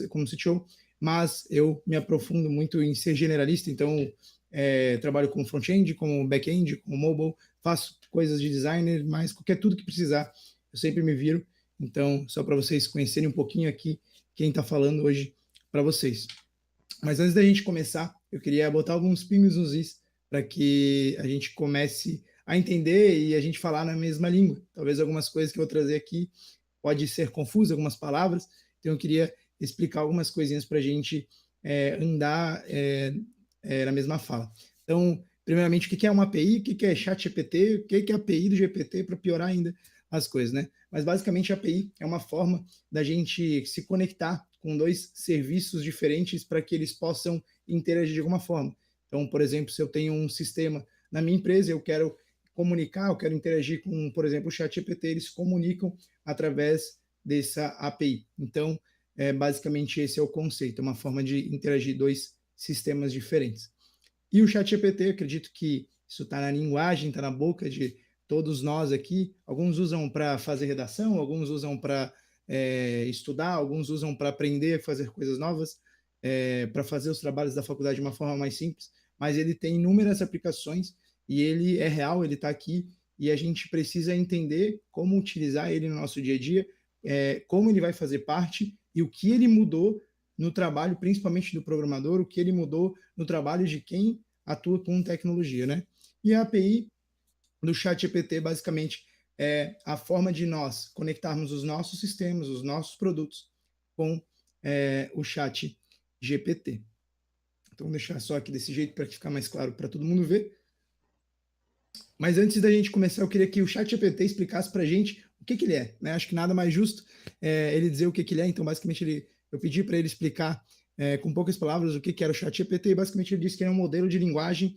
como CTO, mas eu me aprofundo muito em ser generalista, então trabalho com front-end, com back-end, com mobile, faço coisas de designer, mas tudo que precisar, eu sempre me viro. Então, só para vocês conhecerem um pouquinho aqui quem está falando hoje para vocês. Mas antes da gente começar, eu queria botar alguns pingos nos is para que a gente comece a entender e a gente falar na mesma língua. Talvez algumas coisas que eu vou trazer aqui pode ser confuso, algumas palavras, então eu queria explicar algumas coisinhas para a gente andar na mesma fala. Então, primeiramente, o que é uma API, o que é ChatGPT, o que é a API do GPT, para piorar ainda as coisas, né? Mas basicamente a API é uma forma da gente se conectar com dois serviços diferentes para que eles possam interagir de alguma forma. Então, por exemplo, se eu tenho um sistema na minha empresa, eu quero comunicar, eu quero interagir com, por exemplo, o ChatGPT, eles comunicam através dessa API. Então, basicamente esse é o conceito, é uma forma de interagir dois sistemas diferentes. E o ChatGPT, acredito que isso está na linguagem, está na boca de todos nós aqui. Alguns usam para fazer redação, alguns usam para estudar, alguns usam para aprender a fazer coisas novas, para fazer os trabalhos da faculdade de uma forma mais simples, mas ele tem inúmeras aplicações e ele é real, ele está aqui e a gente precisa entender como utilizar ele no nosso dia a dia, como ele vai fazer parte e o que ele mudou no trabalho, principalmente do programador, o que ele mudou no trabalho de quem atua com tecnologia, né? E a API do ChatGPT, basicamente, é a forma de nós conectarmos os nossos sistemas, os nossos produtos com o ChatGPT. Então, vou deixar só aqui desse jeito para ficar mais claro para todo mundo ver. Mas antes da gente começar, eu queria que o ChatGPT explicasse para a gente o que ele é, né? Acho que nada mais justo ele dizer o que ele é. Então, basicamente, eu pedi para ele explicar com poucas palavras o que era o ChatGPT. E basicamente, ele disse que é um modelo de linguagem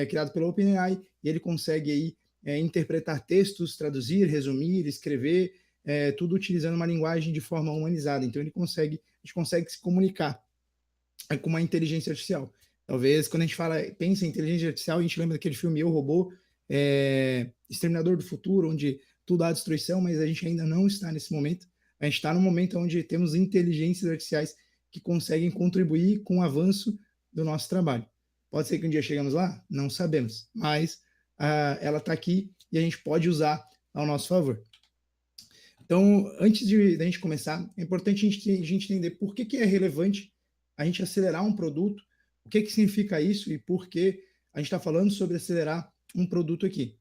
criado pela OpenAI e ele consegue aí interpretar textos, traduzir, resumir, escrever, tudo utilizando uma linguagem de forma humanizada. Então, a gente consegue se comunicar com uma inteligência artificial. Talvez, quando a gente pensa em inteligência artificial, a gente lembra daquele filme Eu, Robô, Exterminador do Futuro, onde tudo há destruição, mas a gente ainda não está nesse momento. A gente está no momento onde temos inteligências artificiais que conseguem contribuir com o avanço do nosso trabalho. Pode ser que um dia chegamos lá? Não sabemos, mas ela está aqui e a gente pode usar ao nosso favor. Então, antes da gente começar, é importante a gente entender por que é relevante a gente acelerar um produto, o que significa isso e por que a gente está falando sobre acelerar um produto aqui.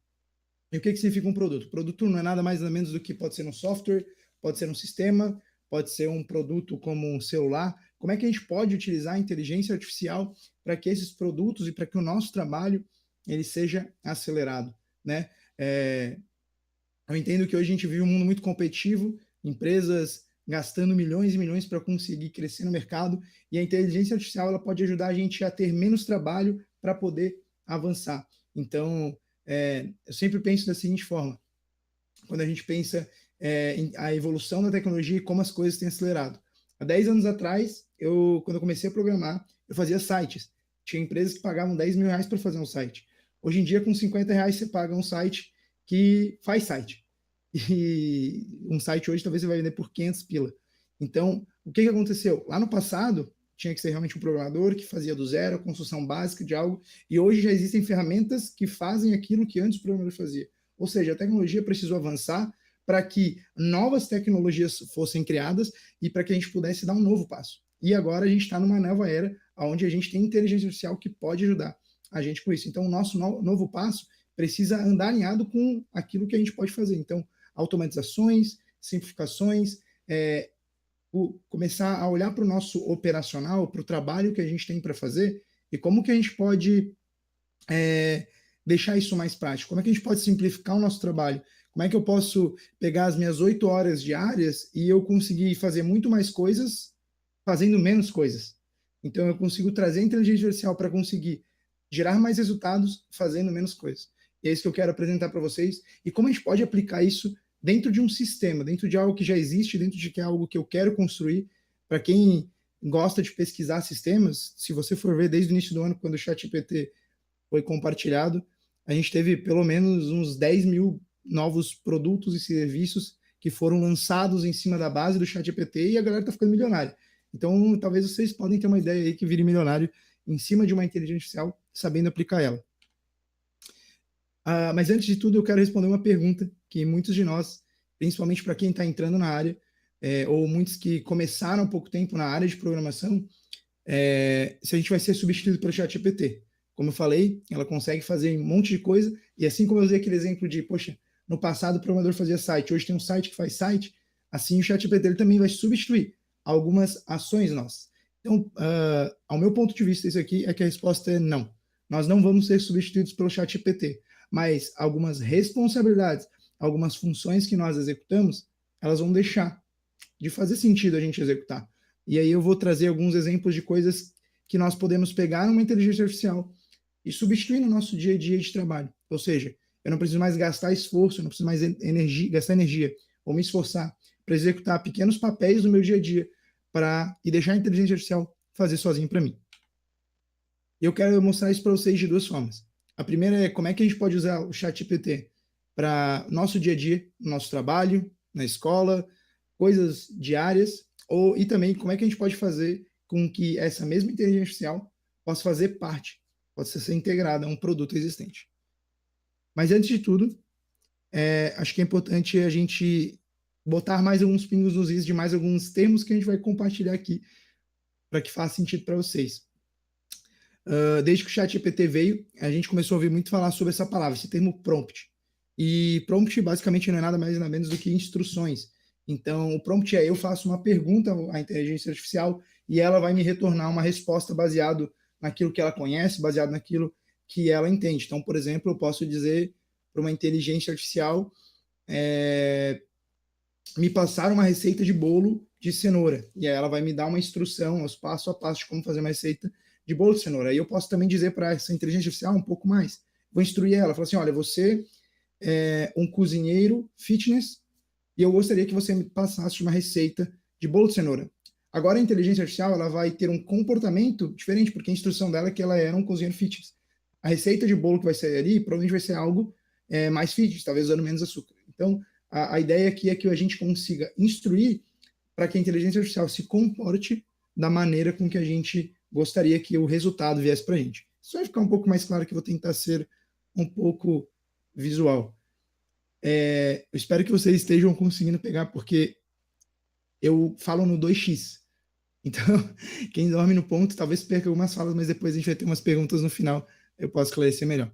E o que significa um produto? Produto não é nada mais nada menos do que pode ser um software, pode ser um sistema, pode ser um produto como um celular. Como é que a gente pode utilizar a inteligência artificial para que esses produtos e para que o nosso trabalho ele seja acelerado, né? Eu entendo que hoje a gente vive um mundo muito competitivo, empresas gastando milhões e milhões para conseguir crescer no mercado, e a inteligência artificial ela pode ajudar a gente a ter menos trabalho para poder avançar. Então, eu sempre penso da seguinte forma, quando a gente pensa em a evolução da tecnologia e como as coisas têm acelerado. Há 10 anos atrás, quando eu comecei a programar, eu fazia sites. Tinha empresas que pagavam 10 mil reais para fazer um site. Hoje em dia, com 50 reais, você paga um site que faz site. E um site hoje talvez você vai vender por 500 pila. Então, o que aconteceu? Lá no passado, tinha que ser realmente um programador que fazia do zero a construção básica de algo, e hoje já existem ferramentas que fazem aquilo que antes o programador fazia. Ou seja, a tecnologia precisou avançar para que novas tecnologias fossem criadas e para que a gente pudesse dar um novo passo. E agora a gente está numa nova era, onde a gente tem inteligência artificial que pode ajudar a gente com isso. Então, o nosso novo passo precisa andar alinhado com aquilo que a gente pode fazer. Então, automatizações, simplificações, começar a olhar para o nosso operacional, para o trabalho que a gente tem para fazer e como que a gente pode deixar isso mais prático, como é que a gente pode simplificar o nosso trabalho, como é que eu posso pegar as minhas 8 horas diárias e eu conseguir fazer muito mais coisas fazendo menos coisas. Então eu consigo trazer a inteligência artificial para conseguir gerar mais resultados fazendo menos coisas. E é isso que eu quero apresentar para vocês e como a gente pode aplicar isso dentro de um sistema, dentro de algo que já existe, dentro de algo que eu quero construir. Para quem gosta de pesquisar sistemas, se você for ver desde o início do ano, quando o ChatGPT foi compartilhado, a gente teve pelo menos uns 10 mil novos produtos e serviços que foram lançados em cima da base do ChatGPT e a galera está ficando milionária. Então, talvez vocês podem ter uma ideia aí que vire milionário em cima de uma inteligência artificial, sabendo aplicar ela. Mas antes de tudo, eu quero responder uma pergunta que muitos de nós, principalmente para quem está entrando na área, ou muitos que começaram há pouco tempo na área de programação, se a gente vai ser substituído pelo ChatGPT. Como eu falei, ela consegue fazer um monte de coisa, e assim como eu usei aquele exemplo de, poxa, no passado o programador fazia site, hoje tem um site que faz site, assim o ChatGPT ele também vai substituir algumas ações nossas. Então, ao meu ponto de vista, isso aqui é que a resposta é não. Nós não vamos ser substituídos pelo ChatGPT, mas algumas responsabilidades, algumas funções que nós executamos, elas vão deixar de fazer sentido a gente executar. E aí eu vou trazer alguns exemplos de coisas que nós podemos pegar numa inteligência artificial e substituir no nosso dia a dia de trabalho. Ou seja, eu não preciso mais gastar esforço, eu não preciso mais gastar energia ou me esforçar para executar pequenos papéis no meu dia a dia e deixar a inteligência artificial fazer sozinho para mim. Eu quero mostrar isso para vocês de duas formas. A primeira é como é que a gente pode usar o ChatGPT para nosso dia a dia, no nosso trabalho, na escola, coisas diárias, e também como é que a gente pode fazer com que essa mesma inteligência artificial possa fazer parte, possa ser integrada a um produto existente. Mas antes de tudo, acho que é importante a gente botar mais alguns pingos nos is de mais alguns termos que a gente vai compartilhar aqui para que faça sentido para vocês. Desde que o ChatGPT veio, a gente começou a ouvir muito falar sobre essa palavra, esse termo prompt. E prompt basicamente não é nada mais nada menos do que instruções. Então, o prompt eu faço uma pergunta à inteligência artificial e ela vai me retornar uma resposta baseado naquilo que ela conhece, baseado naquilo que ela entende. Então, por exemplo, eu posso dizer para uma inteligência artificial me passar uma receita de bolo de cenoura. E aí ela vai me dar uma instrução, passo a passo de como fazer uma receita de bolo de cenoura. Aí eu posso também dizer para essa inteligência artificial um pouco mais. Vou instruir ela, falar assim, olha, você é um cozinheiro fitness e eu gostaria que você me passasse uma receita de bolo de cenoura. Agora a inteligência artificial ela vai ter um comportamento diferente, porque a instrução dela é que ela era um cozinheiro fitness. A receita de bolo que vai sair ali provavelmente vai ser algo mais fitness, talvez usando menos açúcar. Então, a ideia aqui é que a gente consiga instruir para que a inteligência artificial se comporte da maneira com que a gente gostaria que o resultado viesse para a gente. Isso vai ficar um pouco mais claro, que eu vou tentar ser um pouco visual. Eu espero que vocês estejam conseguindo pegar, porque eu falo no 2x. Então, quem dorme no ponto talvez perca algumas falas, mas depois a gente vai ter umas perguntas no final, eu posso esclarecer melhor.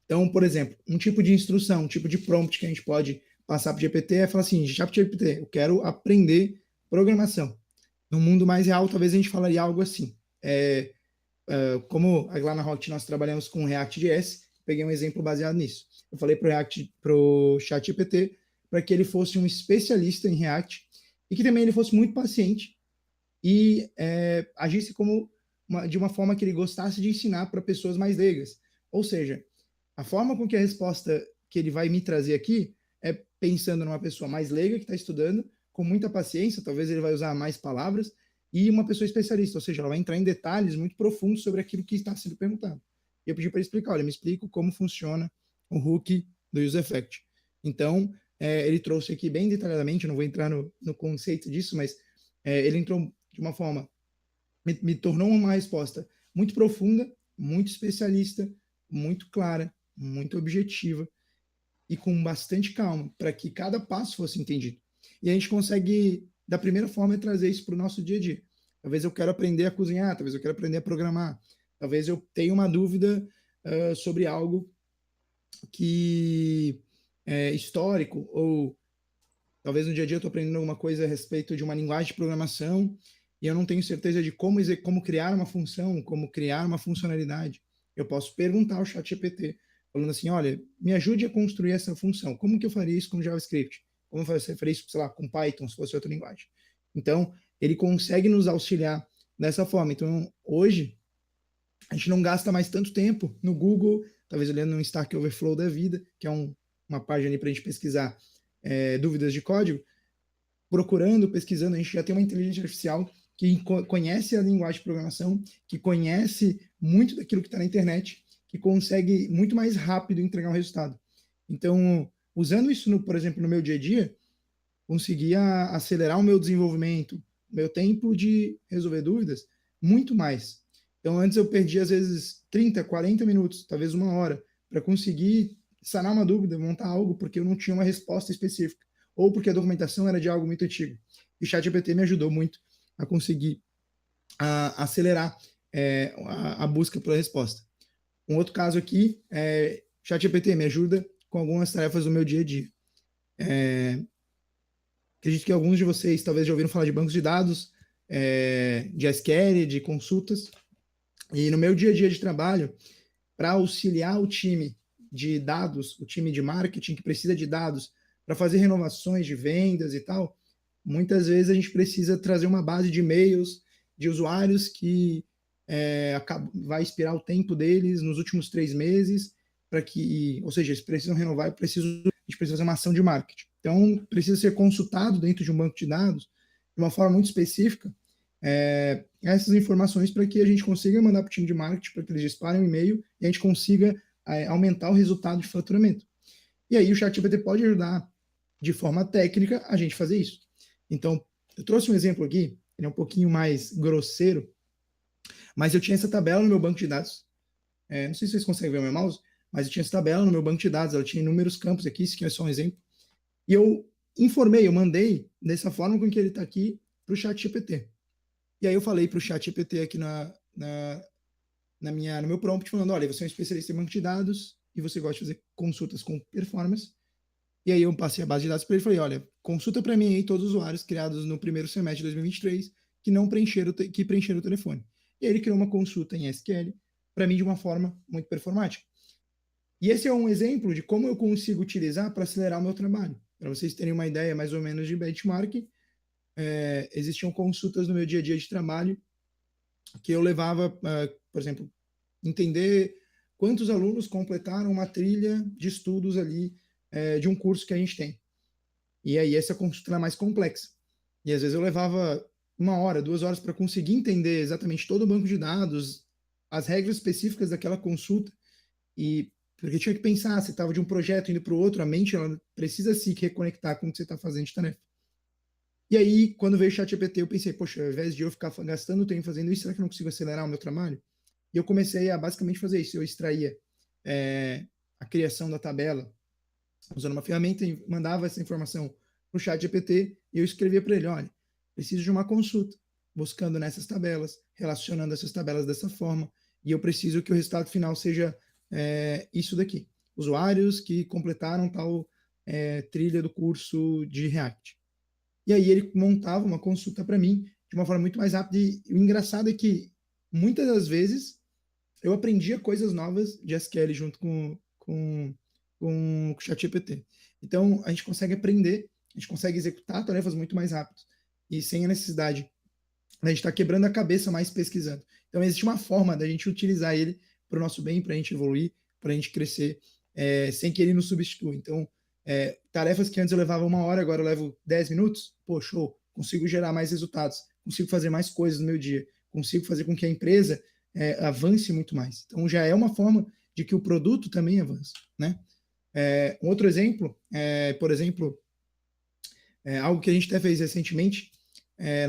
Então, por exemplo, um tipo de instrução, um tipo de prompt que a gente pode passar para o GPT é falar assim, GPT, eu quero aprender programação. No mundo mais real, talvez a gente falaria algo assim. Como lá na Rocket nós trabalhamos com React.js, peguei um exemplo baseado nisso. Eu falei para o ChatGPT para que ele fosse um especialista em React e que também ele fosse muito paciente e agisse de uma forma que ele gostasse de ensinar para pessoas mais leigas. Ou seja, a forma com que a resposta que ele vai me trazer aqui é pensando numa pessoa mais leiga que está estudando, com muita paciência, talvez ele vai usar mais palavras, e uma pessoa especialista, ou seja, ela vai entrar em detalhes muito profundos sobre aquilo que está sendo perguntado. E eu pedi para ele explicar, olha, me explica como funciona o hook do UseEffect. Então, ele trouxe aqui bem detalhadamente, eu não vou entrar no conceito disso, mas ele entrou de uma forma, me tornou uma resposta muito profunda, muito especialista, muito clara, muito objetiva e com bastante calma, para que cada passo fosse entendido. E a gente consegue, da primeira forma, trazer isso para o nosso dia a dia. Talvez eu quero aprender a cozinhar, talvez eu quero aprender a programar, talvez eu tenha uma dúvida sobre algo que é histórico, ou talvez no dia a dia eu estou aprendendo alguma coisa a respeito de uma linguagem de programação e eu não tenho certeza de como criar uma função, como criar uma funcionalidade. Eu posso perguntar ao ChatGPT, falando assim, olha, me ajude a construir essa função. Como que eu faria isso com JavaScript? Como eu faria isso, sei lá, com Python, se fosse outra linguagem? Então, ele consegue nos auxiliar dessa forma. Então, hoje, a gente não gasta mais tanto tempo no Google, talvez olhando no Stack Overflow da vida, que é uma página para a gente pesquisar dúvidas de código, procurando, pesquisando, a gente já tem uma inteligência artificial que conhece a linguagem de programação, que conhece muito daquilo que está na internet, que consegue muito mais rápido entregar um resultado. Então, usando isso, por exemplo, no meu dia a dia, conseguia acelerar o meu desenvolvimento, meu tempo de resolver dúvidas muito mais. Então, antes eu perdia, às vezes, 30, 40 minutos, talvez uma hora, para conseguir sanar uma dúvida, montar algo, porque eu não tinha uma resposta específica, ou porque a documentação era de algo muito antigo. E o ChatGPT me ajudou muito a conseguir acelerar a busca pela resposta. Um outro caso aqui é ChatGPT me ajuda com algumas tarefas do meu dia a dia. Acredito que alguns de vocês talvez já ouviram falar de bancos de dados, de SQL, de consultas. E no meu dia a dia de trabalho, para auxiliar o time de dados, o time de marketing que precisa de dados para fazer renovações de vendas e tal, muitas vezes a gente precisa trazer uma base de e-mails de usuários que vai expirar o tempo deles nos últimos 3 meses, para que, ou seja, eles precisam renovar e a gente precisa fazer uma ação de marketing. Então, precisa ser consultado dentro de um banco de dados de uma forma muito específica essas informações para que a gente consiga mandar para o time de marketing, para que eles disparem o e-mail e a gente consiga aumentar o resultado de faturamento. E aí o ChatGPT pode ajudar de forma técnica a gente fazer isso. Então, eu trouxe um exemplo aqui, ele é um pouquinho mais grosseiro, mas eu tinha essa tabela no meu banco de dados. Não sei se vocês conseguem ver o meu mouse, mas eu tinha essa tabela no meu banco de dados, ela tinha inúmeros campos aqui, isso aqui é só um exemplo. E eu informei, eu mandei dessa forma com que ele está aqui para o ChatGPT. E aí eu falei para o ChatGPT aqui no meu prompt, falando, olha, você é um especialista em banco de dados e você gosta de fazer consultas com performance. E aí eu passei a base de dados para ele e falei, olha, consulta para mim aí todos os usuários criados no primeiro semestre de 2023 que não preencheram, que preencheram o telefone. E aí ele criou uma consulta em SQL para mim de uma forma muito performática. E esse é um exemplo de como eu consigo utilizar para acelerar o meu trabalho. Para vocês terem uma ideia mais ou menos de benchmark, existiam consultas no meu dia a dia de trabalho que eu levava, por exemplo, entender quantos alunos completaram uma trilha de estudos ali de um curso que a gente tem. E aí essa consulta era mais complexa. E às vezes eu levava 1 hora, 2 horas para conseguir entender exatamente todo o banco de dados, as regras específicas daquela consulta. E porque tinha que pensar, você estava de um projeto indo para o outro, a mente ela precisa se reconectar com o que você está fazendo de tarefa. E aí, quando veio o ChatGPT, eu pensei, poxa, ao invés de eu ficar gastando tempo fazendo isso, será que eu não consigo acelerar o meu trabalho? E eu comecei a basicamente fazer isso. Eu extraía a criação da tabela usando uma ferramenta e mandava essa informação para o ChatGPT e eu escrevia para ele, olha, preciso de uma consulta, buscando nessas tabelas, relacionando essas tabelas dessa forma, e eu preciso que o resultado final seja isso daqui. Usuários que completaram tal trilha do curso de React. E aí ele montava uma consulta para mim de uma forma muito mais rápida. E o engraçado é que muitas das vezes eu aprendia coisas novas de SQL junto com o ChatGPT. Então a gente consegue aprender, a gente consegue executar tarefas muito mais rápido e sem a necessidade a gente estar quebrando a cabeça mais pesquisando. Então existe uma forma da gente utilizar ele para o nosso bem, para a gente evoluir, para a gente crescer, sem que ele nos substitua. Então tarefas que antes eu levava 1 hora, agora eu levo 10 minutos, pô, show, consigo gerar mais resultados, consigo fazer mais coisas no meu dia, consigo fazer com que a empresa avance muito mais. Então já é uma forma de que o produto também avance, né? Um outro exemplo, por exemplo, algo que a gente até fez recentemente,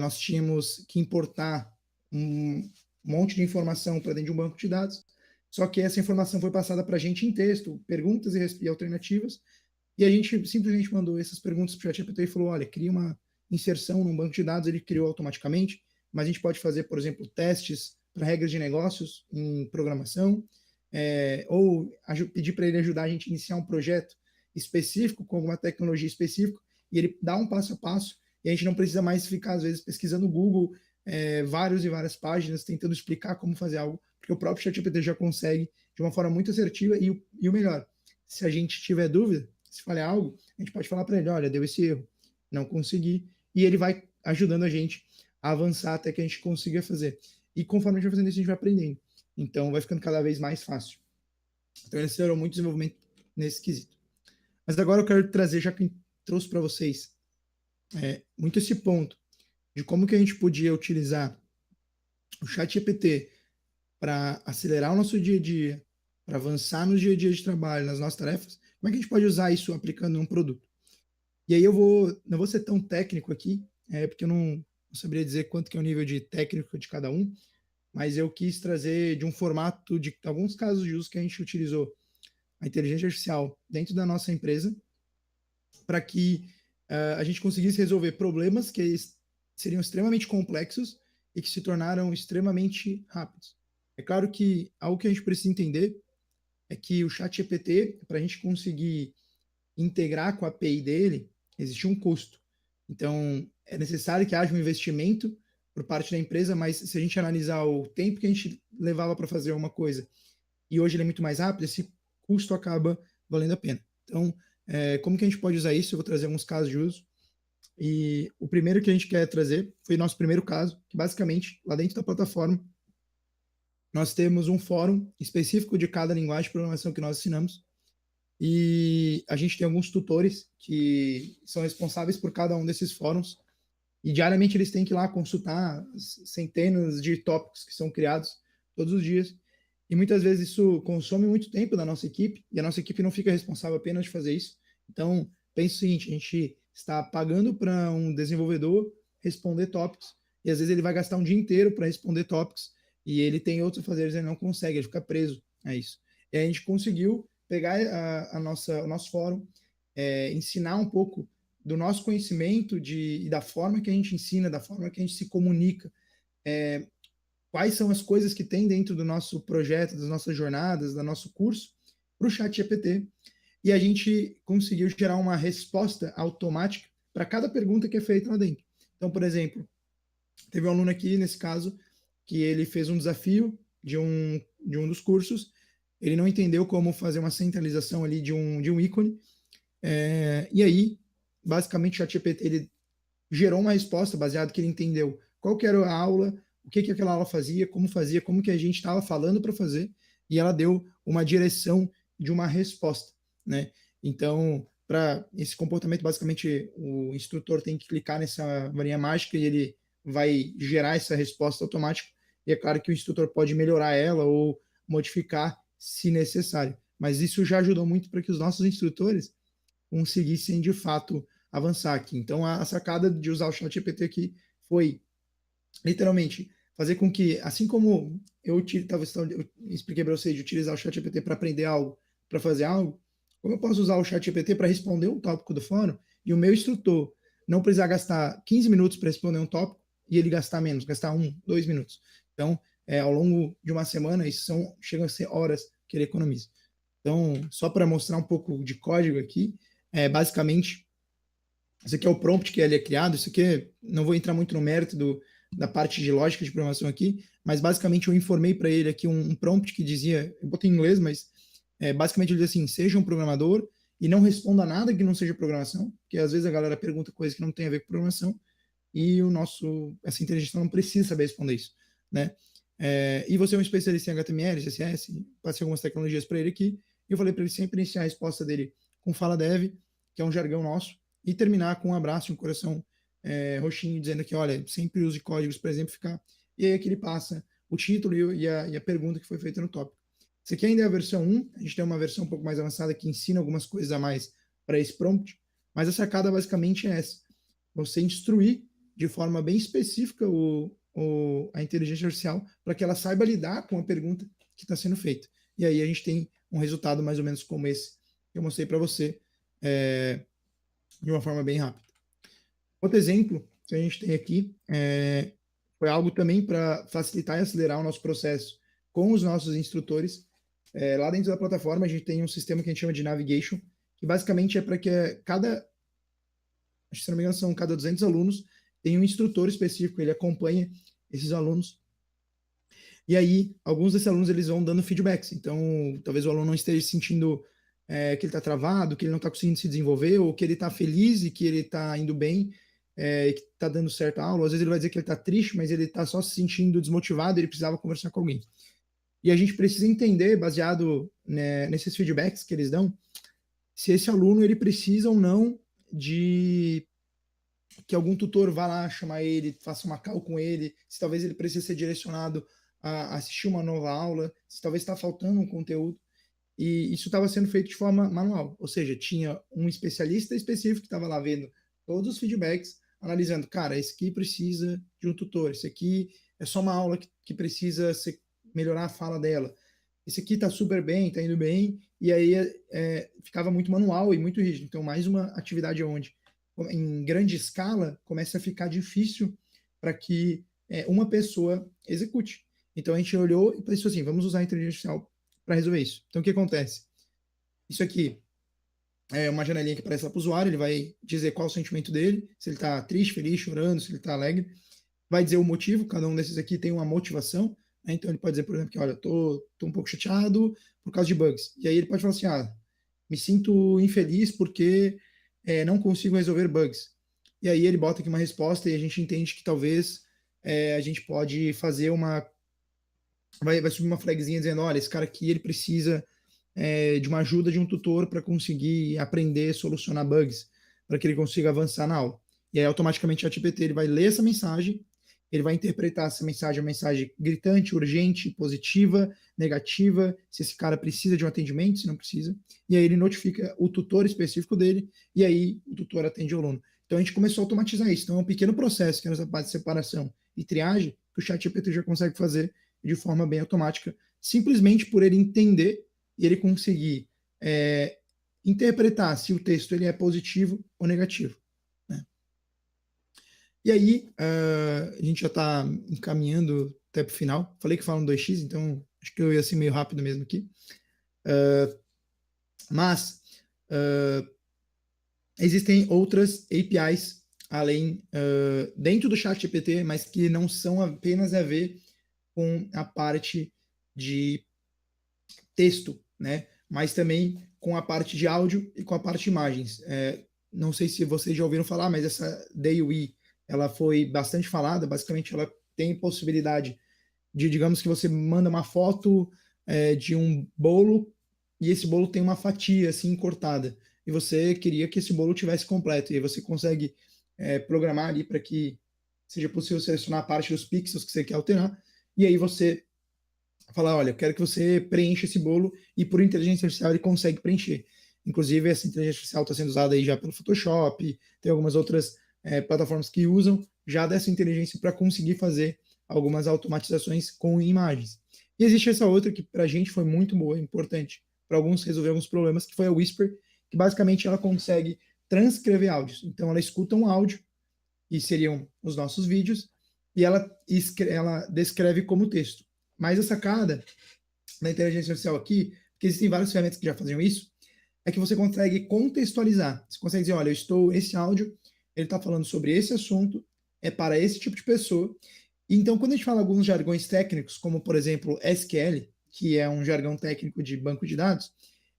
nós tínhamos que importar um monte de informação para dentro de um banco de dados, só que essa informação foi passada para a gente em texto, perguntas e alternativas, e a gente simplesmente mandou essas perguntas para o ChatGPT e falou, olha, cria uma inserção num banco de dados, ele criou automaticamente, mas a gente pode fazer, por exemplo, testes para regras de negócios em programação, ou pedir para ele ajudar a gente a iniciar um projeto específico, com alguma tecnologia específica, e ele dá um passo a passo, e a gente não precisa mais ficar, às vezes, pesquisando no Google, várias e várias páginas, tentando explicar como fazer algo, porque o próprio ChatGPT já consegue de uma forma muito assertiva, e o melhor, se a gente tiver dúvida, se falhar algo, a gente pode falar para ele, olha, deu esse erro, não consegui, e ele vai ajudando a gente a avançar até que a gente consiga fazer. E conforme a gente vai fazendo isso, a gente vai aprendendo. Então, vai ficando cada vez mais fácil. Então, ele acelerou muito o desenvolvimento nesse quesito. Mas agora eu quero trazer, já que trouxe para vocês, muito esse ponto de como que a gente podia utilizar o ChatGPT para acelerar o nosso dia a dia, para avançar no dia a dia de trabalho, nas nossas tarefas, como é que a gente pode usar isso aplicando num produto? E aí não vou ser tão técnico aqui, porque eu não saberia dizer quanto que é o nível de técnico de cada um, mas eu quis trazer de um formato de alguns casos de uso que a gente utilizou a inteligência artificial dentro da nossa empresa para que a gente conseguisse resolver problemas que seriam extremamente complexos e que se tornaram extremamente rápidos. É claro que algo que a gente precisa entender é que o ChatGPT, para a gente conseguir integrar com a API dele, existe um custo. Então, é necessário que haja um investimento por parte da empresa, mas se a gente analisar o tempo que a gente levava para fazer uma coisa e hoje ele é muito mais rápido, esse custo acaba valendo a pena. Então, como que a gente pode usar isso? Eu vou trazer alguns casos de uso. E o primeiro que a gente quer trazer foi nosso primeiro caso, que basicamente, lá dentro da plataforma, nós temos um fórum específico de cada linguagem de programação que nós ensinamos. E a gente tem alguns tutores que são responsáveis por cada um desses fóruns. E diariamente eles têm que ir lá consultar centenas de tópicos que são criados todos os dias. E muitas vezes isso consome muito tempo da nossa equipe, e a nossa equipe não fica responsável apenas de fazer isso. Então, pense o seguinte: a gente está pagando para um desenvolvedor responder tópicos, e às vezes ele vai gastar um dia inteiro para responder tópicos, e ele tem outros afazeres, ele não consegue, ele fica preso a isso. E a gente conseguiu pegar o nosso fórum, ensinar um pouco do nosso conhecimento e da forma que a gente ensina, da forma que a gente se comunica, quais são as coisas que tem dentro do nosso projeto, das nossas jornadas, do nosso curso, para o ChatGPT. E a gente conseguiu gerar uma resposta automática para cada pergunta que é feita lá dentro. Então, por exemplo, teve um aluno aqui, nesse caso, que ele fez um desafio de um dos cursos, ele não entendeu como fazer uma centralização ali de um ícone, e aí, basicamente, o ChatGPT ele gerou uma resposta baseada que ele entendeu qual que era a aula, o que aquela aula fazia, como que a gente estava falando para fazer, e ela deu uma direção de uma resposta, né? Então, para esse comportamento, basicamente, o instrutor tem que clicar nessa varinha mágica e ele vai gerar essa resposta automática. E é claro que o instrutor pode melhorar ela ou modificar se necessário. Mas isso já ajudou muito para que os nossos instrutores conseguissem de fato avançar aqui. Então a sacada de usar o ChatGPT aqui foi literalmente fazer com que, assim como eu expliquei para vocês de utilizar o ChatGPT para aprender algo, para fazer algo, como eu posso usar o ChatGPT para responder um tópico do fórum e o meu instrutor não precisar gastar 15 minutos para responder um tópico e ele gastar menos, gastar 2 minutos. Então, ao longo de uma semana, chegam a ser horas que ele economiza. Então, só para mostrar um pouco de código aqui, basicamente, isso aqui é o prompt que ele é criado. Isso aqui, não vou entrar muito no mérito da parte de lógica de programação aqui, mas basicamente eu informei para ele aqui um prompt que dizia, eu botei em inglês, mas basicamente ele diz assim: seja um programador e não responda nada que não seja programação, porque às vezes a galera pergunta coisas que não tem a ver com programação e essa inteligência não precisa saber responder isso, né? E você é um especialista em HTML, CSS, passei algumas tecnologias para ele aqui, e eu falei para ele sempre iniciar a resposta dele com fala dev, que é um jargão nosso, e terminar com um abraço e um coração roxinho, dizendo que, olha, sempre use códigos para exemplificar. E aí aqui ele passa o título e a pergunta que foi feita no tópico. Isso aqui ainda é a versão 1, a gente tem uma versão um pouco mais avançada que ensina algumas coisas a mais para esse prompt, mas a sacada basicamente é essa: você instruir de forma bem específica a inteligência artificial para que ela saiba lidar com a pergunta que está sendo feita. E aí a gente tem um resultado mais ou menos como esse que eu mostrei para você, de uma forma bem rápida. Outro exemplo que a gente tem aqui foi algo também para facilitar e acelerar o nosso processo com os nossos instrutores. Lá dentro da plataforma a gente tem um sistema que a gente chama de navigation, que basicamente é para que acho que se não me engano são cada 200 alunos, tem um instrutor específico, ele acompanha esses alunos. E aí, alguns desses alunos eles vão dando feedbacks. Então, talvez o aluno não esteja sentindo que ele está travado, que ele não está conseguindo se desenvolver, ou que ele está feliz e que ele está indo bem, e que está dando certa aula. Às vezes ele vai dizer que ele está triste, mas ele está só se sentindo desmotivado e ele precisava conversar com alguém. E a gente precisa entender, baseado nesses feedbacks que eles dão, se esse aluno ele precisa ou não de que algum tutor vá lá chamar ele, faça uma call com ele, se talvez ele precise ser direcionado a assistir uma nova aula, se talvez está faltando um conteúdo. E isso estava sendo feito de forma manual, ou seja, tinha um especialista específico que estava lá vendo todos os feedbacks, analisando, cara, esse aqui precisa de um tutor, esse aqui é só uma aula que precisa melhorar a fala dela, esse aqui está super bem, está indo bem, e aí ficava muito manual e muito rígido. Então, mais uma atividade onde, em grande escala, começa a ficar difícil para que uma pessoa execute. Então, a gente olhou e pensou assim, vamos usar a inteligência artificial para resolver isso. Então, o que acontece? Isso aqui é uma janelinha que aparece lá para o usuário, ele vai dizer qual o sentimento dele, se ele está triste, feliz, chorando, se ele está alegre, vai dizer o motivo, cada um desses aqui tem uma motivação, né? Então ele pode dizer, por exemplo, que olha, tô um pouco chateado por causa de bugs. E aí ele pode falar assim, me sinto infeliz porque não consigo resolver bugs. E aí ele bota aqui uma resposta e a gente entende que talvez a gente pode fazer vai subir uma flagzinha dizendo, olha, esse cara aqui ele precisa de uma ajuda de um tutor para conseguir aprender a solucionar bugs, para que ele consiga avançar na aula. E aí, automaticamente, o ChatGPT ele vai ler essa mensagem, ele vai interpretar essa mensagem, uma mensagem gritante, urgente, positiva, negativa, se esse cara precisa de um atendimento, se não precisa, e aí ele notifica o tutor específico dele, e aí o tutor atende o aluno. Então a gente começou a automatizar isso. Então é um pequeno processo, que é essa parte de separação e triagem, que o ChatGPT já consegue fazer de forma bem automática, simplesmente por ele entender e ele conseguir interpretar se o texto ele é positivo ou negativo. Né? E aí, a gente já está encaminhando até para o final. Falei que falam 2x, então acho que eu ia ser meio rápido mesmo aqui. Mas existem outras APIs além dentro do ChatGPT, mas que não são apenas a ver com a parte de texto, né? Mas também com a parte de áudio e com a parte de imagens. Não sei se vocês já ouviram falar, mas essa DALL-E, ela foi bastante falada. Basicamente, ela tem possibilidade de, digamos que você manda uma foto de um bolo e esse bolo tem uma fatia assim cortada e você queria que esse bolo tivesse completo e aí você consegue programar ali para que seja possível selecionar a parte dos pixels que você quer alterar e aí você falar, olha, eu quero que você preencha esse bolo e por inteligência artificial ele consegue preencher. Inclusive, essa inteligência artificial está sendo usada aí já pelo Photoshop, tem algumas outras plataformas que usam já dessa inteligência para conseguir fazer algumas automatizações com imagens. E existe essa outra que para a gente foi muito boa, importante, para alguns resolver alguns problemas, que foi a Whisper, que basicamente ela consegue transcrever áudios. Então ela escuta um áudio, e seriam os nossos vídeos, e ela descreve como texto. Mas a sacada da inteligência artificial aqui, porque existem várias ferramentas que já faziam isso, é que você consegue contextualizar. Você consegue dizer, olha, esse áudio, ele está falando sobre esse assunto, é para esse tipo de pessoa. Então, quando a gente fala alguns jargões técnicos, como, por exemplo, SQL, que é um jargão técnico de banco de dados,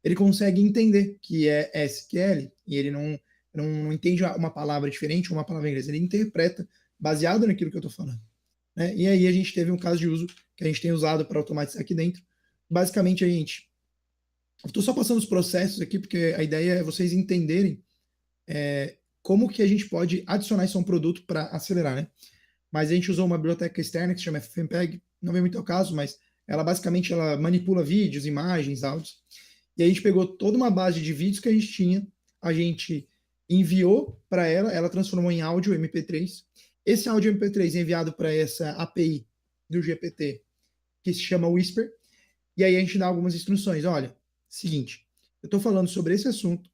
ele consegue entender que é SQL, e ele não entende uma palavra diferente ou uma palavra em inglês, ele interpreta baseado naquilo que eu estou falando. Né? E aí a gente teve um caso de uso que a gente tem usado para automatizar aqui dentro. Basicamente, estou só passando os processos aqui, porque a ideia é vocês entenderem como que a gente pode adicionar isso a um produto para acelerar, né? Mas a gente usou uma biblioteca externa que se chama FFmpeg, não vem muito ao caso, mas ela basicamente manipula vídeos, imagens, áudios, e a gente pegou toda uma base de vídeos que a gente tinha, a gente enviou para ela transformou em áudio MP3. Esse áudio MP3 é enviado para essa API do GPT, que se chama Whisper, e aí a gente dá algumas instruções. Olha, seguinte, eu estou falando sobre esse assunto,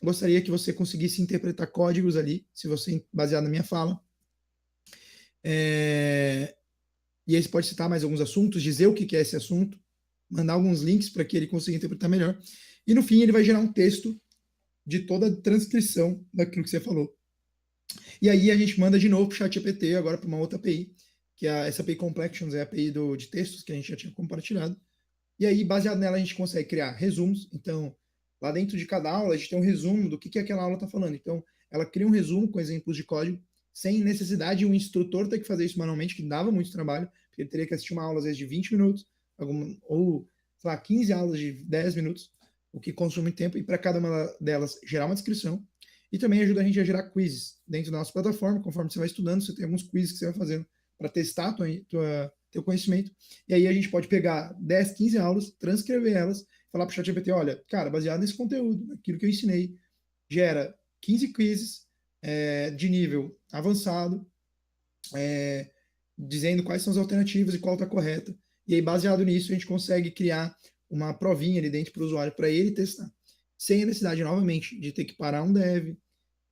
gostaria que você conseguisse interpretar códigos ali, se você baseado na minha fala. E aí você pode citar mais alguns assuntos, dizer o que é esse assunto, mandar alguns links para que ele consiga interpretar melhor. E no fim ele vai gerar um texto de toda a transcrição daquilo que você falou. E aí a gente manda de novo para o ChatGPT, agora para uma outra API, que é essa API Complexions, é a API de textos que a gente já tinha compartilhado. E aí, baseado nela, a gente consegue criar resumos. Então, lá dentro de cada aula, a gente tem um resumo do que aquela aula está falando. Então, ela cria um resumo com exemplos de código, sem necessidade de um instrutor ter que fazer isso manualmente, que dava muito trabalho, porque ele teria que assistir uma aula, às vezes, de 20 minutos, ou, sei lá, 15 aulas de 10 minutos, o que consome muito tempo, e para cada uma delas gerar uma descrição. E também ajuda a gente a gerar quizzes dentro da nossa plataforma, conforme você vai estudando, você tem alguns quizzes que você vai fazendo para testar teu conhecimento. E aí a gente pode pegar 10, 15 aulas, transcrever elas, falar para o ChatGPT, olha, cara, baseado nesse conteúdo, naquilo que eu ensinei, gera 15 quizzes de nível avançado, dizendo quais são as alternativas e qual está correta. E aí, baseado nisso, a gente consegue criar uma provinha ali dentro para o usuário, para ele testar. Sem a necessidade, novamente, de ter que parar um dev,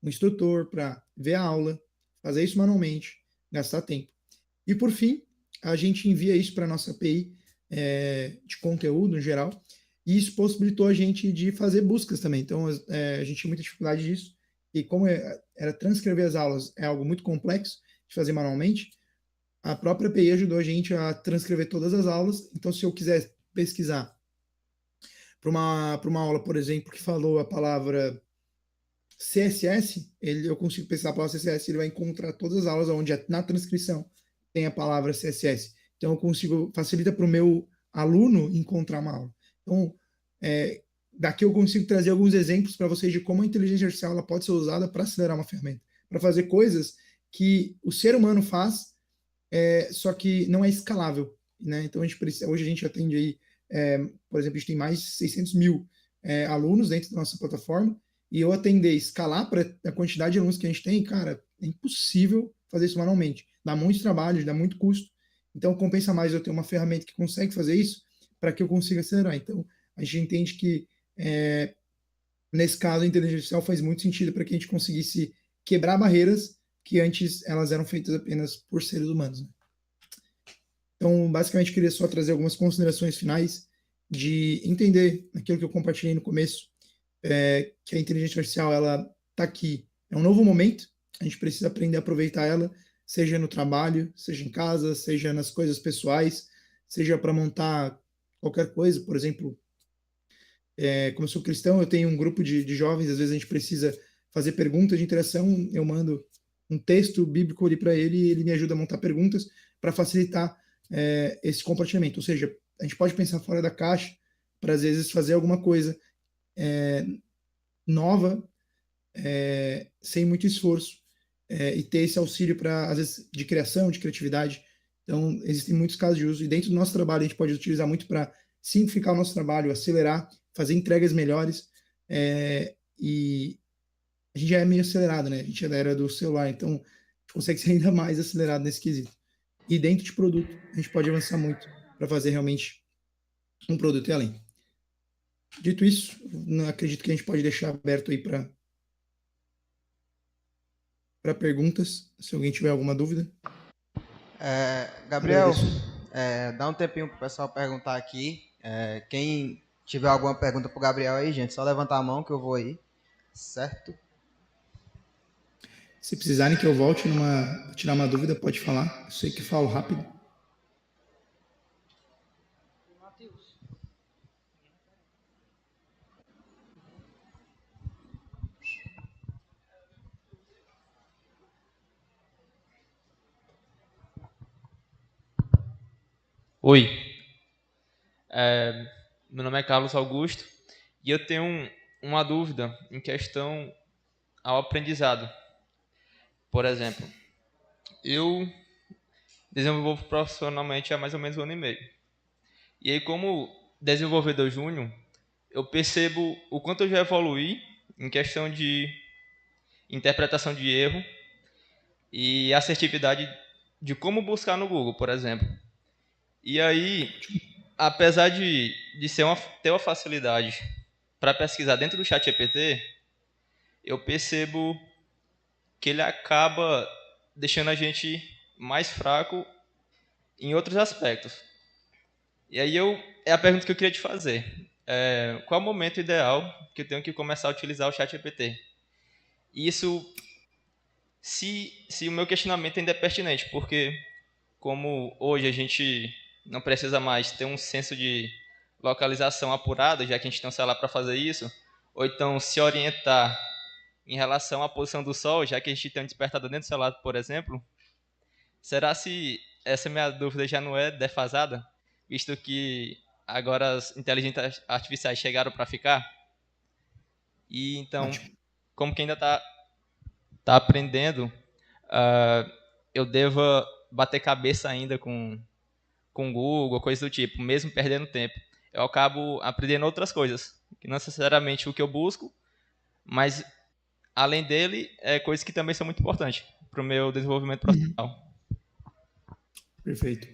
um instrutor para ver a aula, fazer isso manualmente, gastar tempo. E por fim, a gente envia isso para a nossa API de conteúdo em geral, e isso possibilitou a gente de fazer buscas também. Então, a gente tinha muita dificuldade disso, e como era transcrever as aulas é algo muito complexo de fazer manualmente, a própria API ajudou a gente a transcrever todas as aulas. Então, se eu quiser pesquisar para uma aula, por exemplo, que falou a palavra CSS, eu consigo pesquisar a palavra CSS, ele vai encontrar todas as aulas onde na transcrição tem a palavra CSS. Então, eu consigo, facilita para o meu aluno encontrar uma aula. Então, daqui eu consigo trazer alguns exemplos para vocês de como a inteligência artificial ela pode ser usada para acelerar uma ferramenta, para fazer coisas que o ser humano faz, só que não é escalável, né? Então, hoje a gente atende aí, por exemplo, a gente tem mais de 600 mil alunos dentro da nossa plataforma, e eu atender, escalar para a quantidade de alunos que a gente tem, cara, é impossível fazer isso manualmente. Dá muito trabalho, dá muito custo. Então, compensa mais eu ter uma ferramenta que consegue fazer isso para que eu consiga acelerar. Então, a gente entende que, nesse caso, a inteligência artificial faz muito sentido para que a gente conseguisse quebrar barreiras que antes elas eram feitas apenas por seres humanos, né? Então, basicamente, queria só trazer algumas considerações finais de entender aquilo que eu compartilhei no começo, que a inteligência artificial ela está aqui. É um novo momento, a gente precisa aprender a aproveitar ela, seja no trabalho, seja em casa, seja nas coisas pessoais, seja para montar qualquer coisa. Por exemplo, como eu sou cristão, eu tenho um grupo de jovens, às vezes a gente precisa fazer perguntas de interação, eu mando um texto bíblico ali para ele e ele me ajuda a montar perguntas para facilitar esse compartilhamento. Ou seja, a gente pode pensar fora da caixa para, às vezes, fazer alguma coisa nova, sem muito esforço, e ter esse auxílio para, às vezes, de criação, de criatividade. Então, existem muitos casos de uso, e dentro do nosso trabalho a gente pode utilizar muito para simplificar o nosso trabalho, acelerar, fazer entregas melhores, e a gente já é meio acelerado, né? A gente é da era do celular, então a gente consegue ser ainda mais acelerado nesse quesito. E dentro de produto, a gente pode avançar muito para fazer realmente um produto e além. Dito isso, não acredito que a gente pode deixar aberto aí para perguntas, se alguém tiver alguma dúvida. Gabriel, Agradeço. dá um tempinho pro pessoal perguntar aqui. Quem tiver alguma pergunta pro Gabriel aí, gente, só levantar a mão que eu vou aí, certo? Se precisarem que eu volte tirar uma dúvida, pode falar. Eu sei que falo rápido. Oi, meu nome é Carlos Augusto e eu tenho uma dúvida em questão ao aprendizado. Por exemplo, eu desenvolvo profissionalmente há mais ou menos 1 ano e meio. E aí, como desenvolvedor júnior, eu percebo o quanto eu já evoluí em questão de interpretação de erro e assertividade de como buscar no Google, por exemplo. E aí, apesar de ter uma facilidade para pesquisar dentro do ChatGPT, eu percebo que ele acaba deixando a gente mais fraco em outros aspectos. E aí é a pergunta que eu queria te fazer. Qual é o momento ideal que eu tenho que começar a utilizar o ChatGPT? Isso, se o meu questionamento ainda é pertinente, porque como hoje a gente não precisa mais ter um senso de localização apurado, já que a gente tem um celular para fazer isso, ou então se orientar em relação à posição do Sol, já que a gente tem um despertador dentro do celular, por exemplo, será se essa minha dúvida já não é defasada, visto que agora as inteligências artificiais chegaram para ficar? E então, Ótimo. como que ainda tá aprendendo, eu deva bater cabeça ainda com Google, coisa do tipo, mesmo perdendo tempo. Eu acabo aprendendo outras coisas, que não necessariamente o que eu busco, mas além dele, coisas que também são muito importantes para o meu desenvolvimento Uhum. profissional. Perfeito.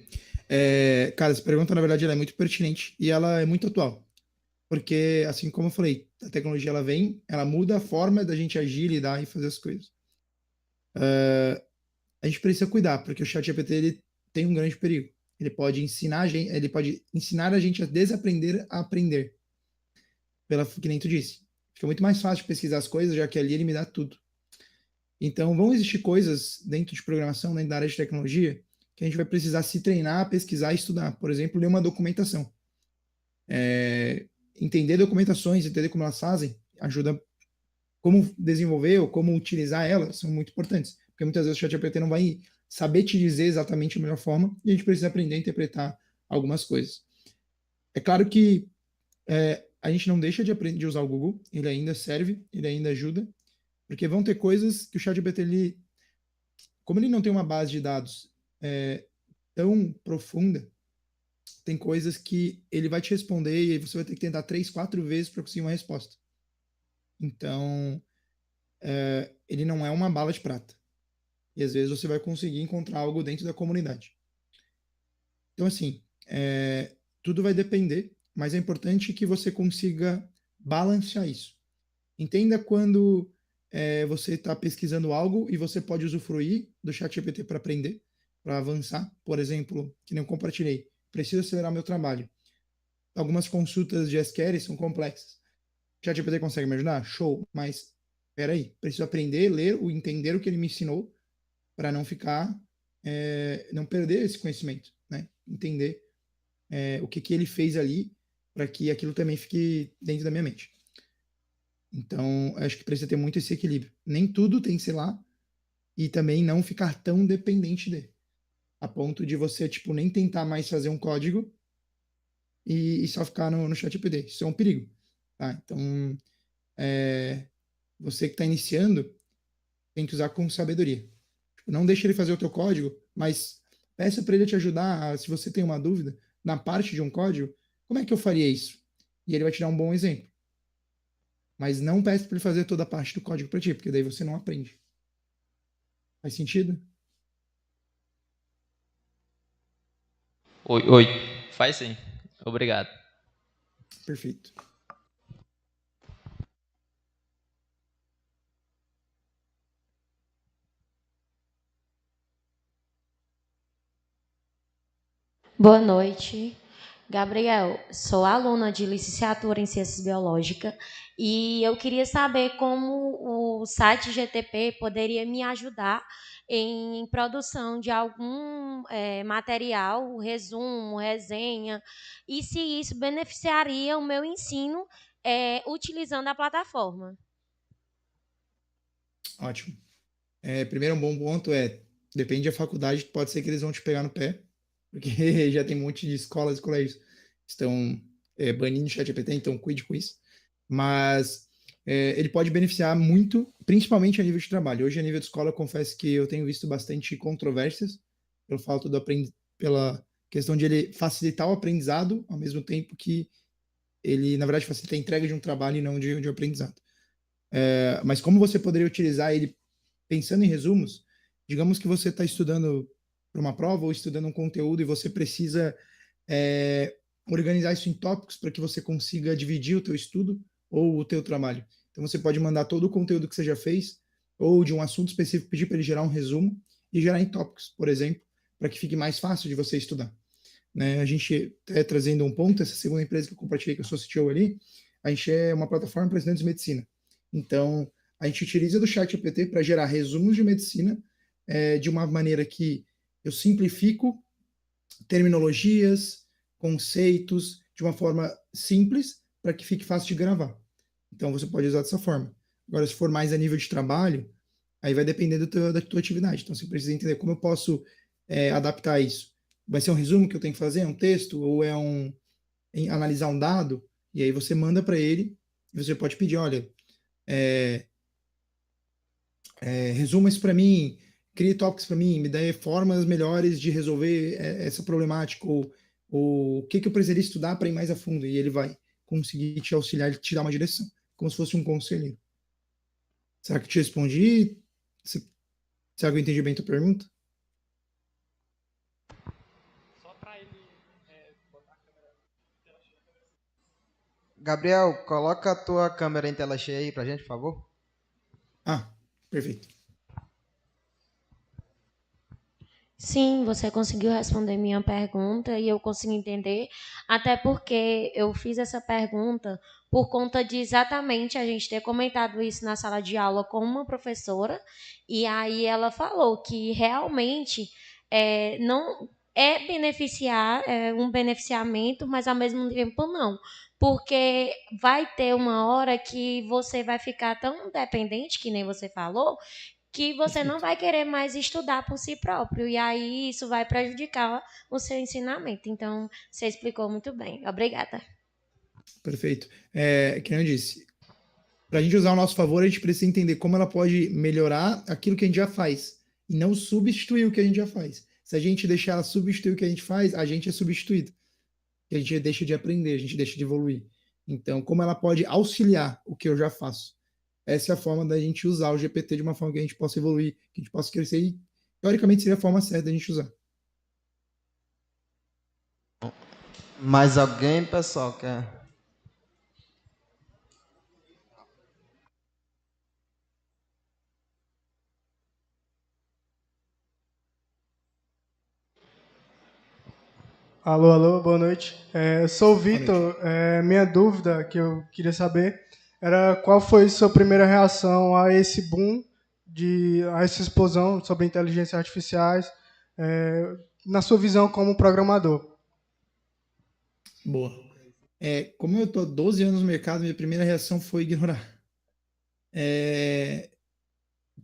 Cara, essa pergunta, na verdade, ela é muito pertinente e ela é muito atual. Porque, assim como eu falei, a tecnologia ela vem, ela muda a forma da gente agir, lidar e fazer as coisas. A gente precisa cuidar, porque o ChatGPT ele tem um grande perigo. Ele pode ensinar a gente a desaprender a aprender, que nem tu disse. Fica muito mais fácil de pesquisar as coisas, já que ali ele me dá tudo. Então, vão existir coisas dentro de programação, dentro da área de tecnologia, que a gente vai precisar se treinar, pesquisar e estudar. Por exemplo, ler uma documentação. Entender documentações, entender como elas fazem, ajuda como desenvolver ou como utilizar elas, são muito importantes. Porque muitas vezes o ChatGPT não vai saber te dizer exatamente a melhor forma e a gente precisa aprender a interpretar algumas coisas. É claro que a gente não deixa de aprender de usar o Google, ele ainda serve, ele ainda ajuda, porque vão ter coisas que o ChatGPT, como ele não tem uma base de dados tão profunda, tem coisas que ele vai te responder e aí você vai ter que tentar 3, 4 vezes para conseguir uma resposta. Então, ele não é uma bala de prata. E às vezes você vai conseguir encontrar algo dentro da comunidade. Então, assim, tudo vai depender, mas é importante que você consiga balancear isso. Entenda quando você está pesquisando algo e você pode usufruir do ChatGPT para aprender, para avançar. Por exemplo, que nem eu compartilhei, preciso acelerar meu trabalho. Algumas consultas de SQL são complexas. O ChatGPT consegue me ajudar? Show, mas peraí, preciso aprender, ler, entender o que ele me ensinou para não ficar, não perder esse conhecimento, né? Entender o que ele fez ali para que aquilo também fique dentro da minha mente. Então, acho que precisa ter muito esse equilíbrio. Nem tudo tem que ser lá e também não ficar tão dependente dele, a ponto de você, tipo, nem tentar mais fazer um código e só ficar no ChatGPT. Isso é um perigo, tá? Então, você que está iniciando tem que usar com sabedoria. Tipo, não deixe ele fazer o teu código, mas peça para ele te ajudar, se você tem uma dúvida, na parte de um código, como é que eu faria isso? E ele vai te dar um bom exemplo. Mas não peça para ele fazer toda a parte do código para ti, porque daí você não aprende. Faz sentido? Oi, oi. Faz sim. Obrigado. Perfeito. Boa noite, Gabriel. Sou aluna de licenciatura em Ciências Biológicas e eu queria saber como o site GTP poderia me ajudar em produção de algum material, resumo, resenha, e se isso beneficiaria o meu ensino utilizando a plataforma. Ótimo. Primeiro, um bom ponto depende da faculdade, pode ser que eles vão te pegar no pé, porque já tem um monte de escolas e colégios que estão banindo o ChatGPT, então cuide com isso. Mas ele pode beneficiar muito, principalmente a nível de trabalho. Hoje, a nível de escola, eu confesso que eu tenho visto bastante controvérsias pela questão de ele facilitar o aprendizado, ao mesmo tempo que ele, na verdade, facilita a entrega de um trabalho e não de um aprendizado. Mas como você poderia utilizar ele pensando em resumos? Digamos que você está estudando para uma prova ou estudando um conteúdo e você precisa organizar isso em tópicos para que você consiga dividir o teu estudo ou o teu trabalho. Então você pode mandar todo o conteúdo que você já fez ou de um assunto específico, pedir para ele gerar um resumo e gerar em tópicos, por exemplo, para que fique mais fácil de você estudar. Né? A gente, trazendo um ponto, essa segunda empresa que eu compartilhei, que eu sou CTO ali, a gente é uma plataforma para estudantes de medicina. Então, a gente utiliza do ChatGPT para gerar resumos de medicina de uma maneira que eu simplifico terminologias, conceitos, de uma forma simples, para que fique fácil de gravar. Então, você pode usar dessa forma. Agora, se for mais a nível de trabalho, aí vai depender da tua atividade. Então, você precisa entender como eu posso adaptar isso. Vai ser um resumo que eu tenho que fazer, um texto, ou analisar um dado, e aí você manda para ele, e você pode pedir, olha, resuma isso para mim, crie tópicos para mim, me dê formas melhores de resolver essa problemática, ou o que eu precisaria estudar para ir mais a fundo, e ele vai conseguir te auxiliar, te dar uma direção, como se fosse um conselheiro. Será que eu te respondi? Será que eu entendi bem a tua pergunta? Gabriel, coloca a tua câmera em tela cheia aí pra gente, por favor. Ah, perfeito. Sim, você conseguiu responder minha pergunta e eu consegui entender, até porque eu fiz essa pergunta por conta de exatamente a gente ter comentado isso na sala de aula com uma professora, e aí ela falou que realmente não é um beneficiamento, mas ao mesmo tempo não. Porque vai ter uma hora que você vai ficar tão dependente, que nem você falou, que você não Perfeito. vai querer mais estudar por si próprio. E aí isso vai prejudicar o seu ensinamento. Então, você explicou muito bem. Obrigada. Perfeito. Que nem eu disse, para a gente usar ao nosso favor, a gente precisa entender como ela pode melhorar aquilo que a gente já faz e não substituir o que a gente já faz. Se a gente deixar ela substituir o que a gente faz, a gente é substituído. A gente deixa de aprender, a gente deixa de evoluir. Então, como ela pode auxiliar o que eu já faço? Essa é a forma da gente usar o GPT de uma forma que a gente possa evoluir, que a gente possa crescer e, teoricamente, seria a forma certa da gente usar. Mais alguém, pessoal, quer? Alô, alô, boa noite. Eu sou o Boa noite. Vitor. Minha dúvida que eu queria saber era qual foi sua primeira reação a esse boom, a essa explosão sobre inteligências artificiais, na sua visão como programador. Boa. Como eu estou 12 anos no mercado, minha primeira reação foi ignorar.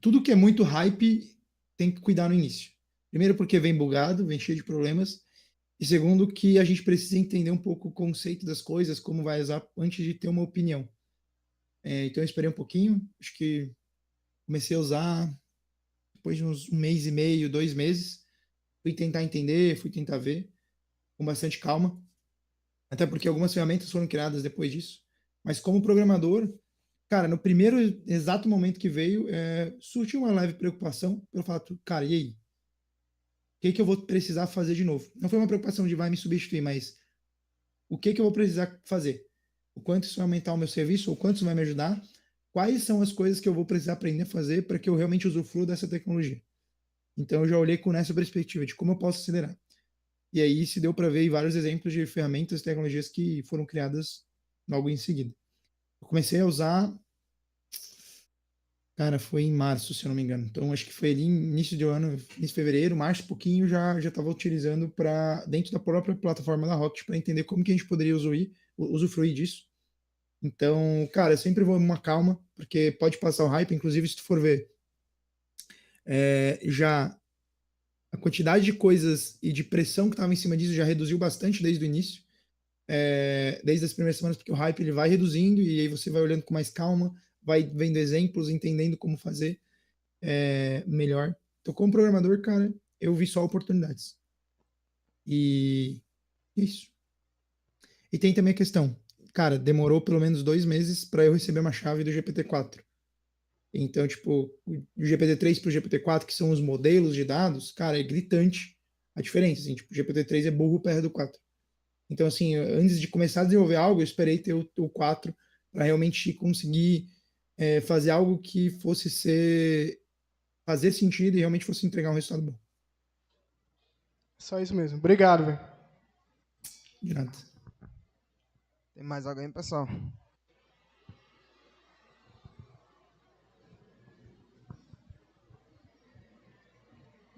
Tudo que é muito hype tem que cuidar no início. Primeiro porque vem bugado, vem cheio de problemas. E segundo que a gente precisa entender um pouco o conceito das coisas, como vai usar, antes de ter uma opinião. Então eu esperei um pouquinho, acho que comecei a usar depois de uns 1 mês e meio, 2 meses. Fui tentar entender, fui tentar ver, com bastante calma. Até porque algumas ferramentas foram criadas depois disso. Mas como programador, cara, no primeiro exato momento que veio, surgiu uma leve preocupação pelo fato, cara, e aí? O que eu vou precisar fazer de novo? Não foi uma preocupação de vai me substituir, mas o que eu vou precisar fazer? O quanto isso vai aumentar o meu serviço? O quanto isso vai me ajudar? Quais são as coisas que eu vou precisar aprender a fazer para que eu realmente usufrua dessa tecnologia? Então eu já olhei com essa perspectiva de como eu posso acelerar. E aí se deu para ver vários exemplos de ferramentas e tecnologias que foram criadas logo em seguida. Eu comecei a usar, cara, foi em março, se eu não me engano. Então acho que foi ali início de ano, início de fevereiro, março, pouquinho já estava utilizando para dentro da própria plataforma da Rocket para entender como que a gente poderia usufruir disso. Então, cara, eu sempre vou numa calma, porque pode passar o hype, inclusive se tu for ver, já a quantidade de coisas e de pressão que estava em cima disso já reduziu bastante desde o início, desde as primeiras semanas, porque o hype ele vai reduzindo e aí você vai olhando com mais calma, vai vendo exemplos, entendendo como fazer melhor. Então, como programador, cara, eu vi só oportunidades. E isso. E tem também a questão, cara, demorou pelo menos 2 meses para eu receber uma chave do GPT-4. Então, tipo, do GPT-3 para o GPT-4, que são os modelos de dados, cara, é gritante a diferença. Assim, tipo, o GPT-3 é burro perto do 4. Então, assim, antes de começar a desenvolver algo, eu esperei ter o 4 para realmente conseguir fazer algo que fosse fazer sentido e realmente fosse entregar um resultado bom. Só isso mesmo. Obrigado, velho. De nada. Tem mais alguém, pessoal?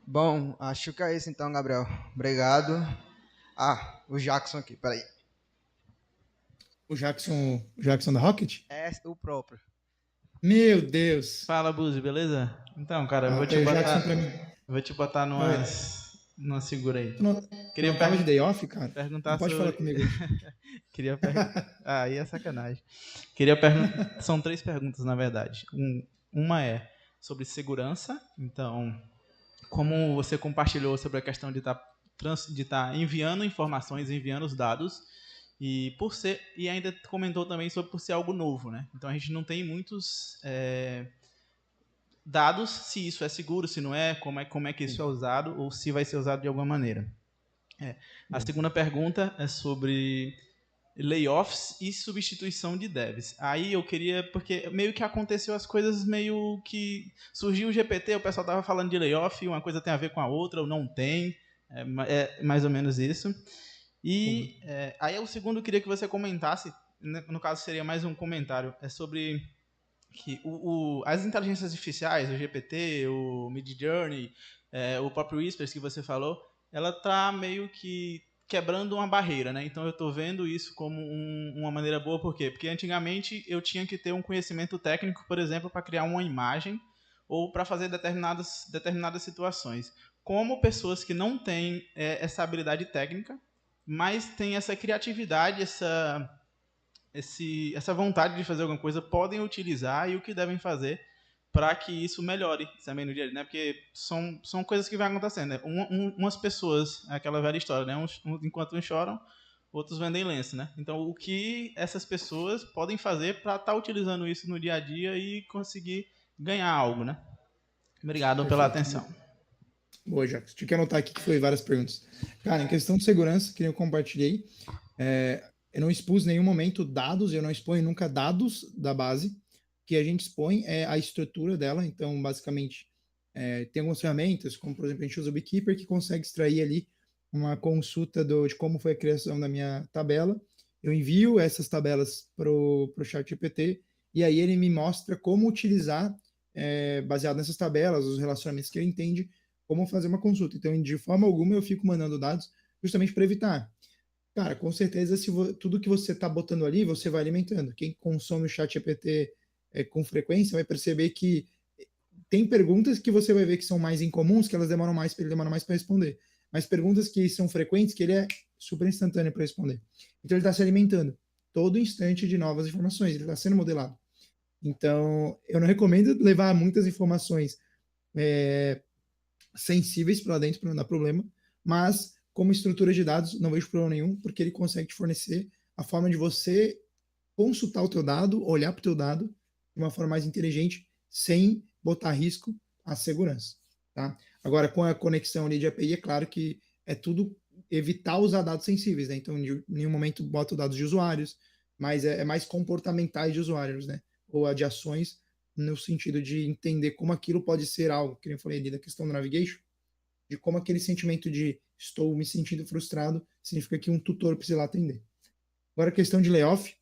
Bom, acho que é isso então, Gabriel. Obrigado. O Jackson aqui, peraí. O Jackson da Rocket? É o próprio. Meu Deus. Fala, Buzi, beleza? Então, cara, eu O Jackson pra mim. vou te botar numa segura aí. Tu não tava de day off, cara? Perguntar Não pode sobre... falar comigo. Queria aí é sacanagem. Queria perguntar... São 3 perguntas, na verdade. Uma é sobre segurança. Então, como você compartilhou sobre a questão de estar enviando informações, enviando os dados, e ainda comentou também sobre por ser algo novo, né? Então a gente não tem muitos dados, se isso é seguro, se não é, como é que isso é usado, ou se vai ser usado de alguma maneira. A segunda pergunta é sobre layoffs e substituição de devs. Aí eu queria, porque meio que aconteceu as coisas meio que... Surgiu o GPT, o pessoal estava falando de layoff, uma coisa tem a ver com a outra, ou não tem. É mais ou menos isso. E aí o segundo eu queria que você comentasse, no caso seria mais um comentário, é sobre que as inteligências artificiais, o GPT, o Midjourney, o próprio Whispers que você falou, ela está meio que quebrando uma barreira, né? Então eu estou vendo isso como uma maneira boa, por quê? Porque antigamente eu tinha que ter um conhecimento técnico, por exemplo, para criar uma imagem ou para fazer determinadas situações. Como pessoas que não têm essa habilidade técnica, mas têm essa criatividade, essa vontade de fazer alguma coisa, podem utilizar e o que devem fazer para que isso melhore também no dia a dia, né? Porque são coisas que vão acontecendo, né? Umas pessoas, aquela velha história, né? Enquanto uns choram, outros vendem lenço, né? Então, o que essas pessoas podem fazer para estar utilizando isso no dia a dia e conseguir ganhar algo, né? Obrigado pela atenção. Boa, Jacques. Tinha que anotar aqui que foi várias perguntas. Cara, em questão de segurança, que eu compartilhei, eu não expus em nenhum momento dados, eu não exponho nunca dados da base. O que a gente expõe é a estrutura dela. Então, basicamente, tem algumas ferramentas, como, por exemplo, a gente usa o Beekeeper, que consegue extrair ali uma consulta de como foi a criação da minha tabela. Eu envio essas tabelas para o ChatGPT e aí ele me mostra como utilizar, baseado nessas tabelas, os relacionamentos que ele entende, como fazer uma consulta. Então, de forma alguma, eu fico mandando dados justamente para evitar. Cara, com certeza, tudo que você está botando ali, você vai alimentando. Quem consome o ChatGPT com frequência vai perceber que tem perguntas que você vai ver que são mais incomuns, que elas demoram mais para responder. Mas perguntas que são frequentes, que ele é super instantâneo para responder. Então, ele está se alimentando todo instante de novas informações, ele está sendo modelado. Então, eu não recomendo levar muitas informações sensíveis para dentro para não dar problema, mas como estrutura de dados não vejo problema nenhum, porque ele consegue te fornecer a forma de você consultar o teu dado, olhar para o teu dado de uma forma mais inteligente, sem botar risco à segurança. Tá? Agora, com a conexão ali de API, é claro que é tudo evitar usar dados sensíveis, né? Então, em nenhum momento bota dados de usuários, mas é mais comportamentais de usuários, né? Ou de ações, no sentido de entender como aquilo pode ser algo, que eu falei ali da questão do navigation, de como aquele sentimento de estou me sentindo frustrado significa que um tutor precisa lá atender. Agora, a questão de layoff,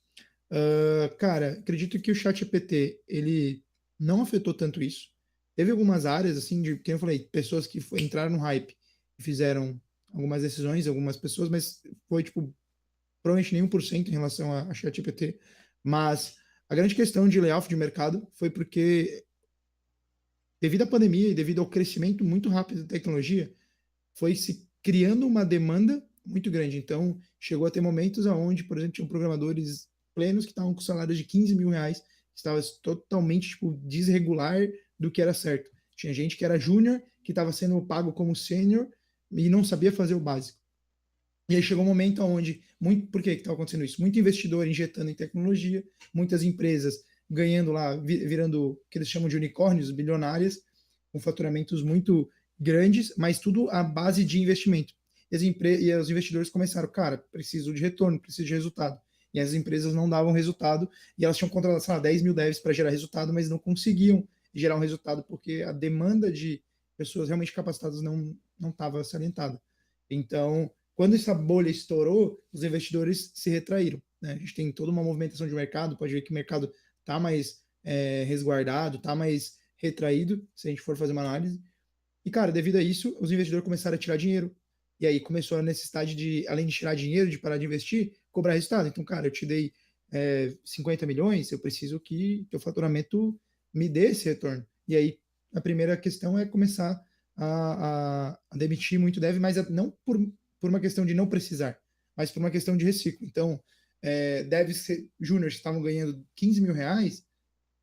cara, acredito que o ChatGPT, ele não afetou tanto isso. Teve algumas áreas, assim, que eu falei, pessoas que entraram no hype e fizeram algumas decisões, algumas pessoas, mas foi, tipo, provavelmente nem 1% em relação a ChatGPT. Mas a grande questão de layoff de mercado foi porque, devido à pandemia e devido ao crescimento muito rápido da tecnologia, foi se criando uma demanda muito grande. Então, chegou a ter momentos onde, por exemplo, tinham programadores plenos que estavam com salários de 15 mil reais, que estava totalmente tipo, desregular do que era certo. Tinha gente que era júnior, que estava sendo pago como sênior e não sabia fazer o básico. E aí chegou um momento onde, por que estava acontecendo isso? Muito investidor injetando em tecnologia, muitas empresas ganhando lá, virando o que eles chamam de unicórnios, bilionárias, com faturamentos muito grandes, mas tudo à base de investimento. E os investidores começaram, cara, preciso de retorno, preciso de resultado. E as empresas não davam resultado, e elas tinham contratado, sei lá, 10 mil devs para gerar resultado, mas não conseguiam gerar um resultado, porque a demanda de pessoas realmente capacitadas não estava salientada. Então, quando essa bolha estourou, os investidores se retraíram. Né? A gente tem toda uma movimentação de mercado, pode ver que o mercado está mais resguardado, está mais retraído, se a gente for fazer uma análise. E, cara, devido a isso, os investidores começaram a tirar dinheiro. E aí começou a necessidade de, além de tirar dinheiro, de parar de investir, cobrar resultado. Então, cara, eu te dei 50 milhões, eu preciso que teu faturamento me dê esse retorno. E aí, a primeira questão é começar a demitir muito dev, mas não por uma questão de não precisar, mas por uma questão de reciclo. Então, devs júniores que estavam ganhando 15 mil reais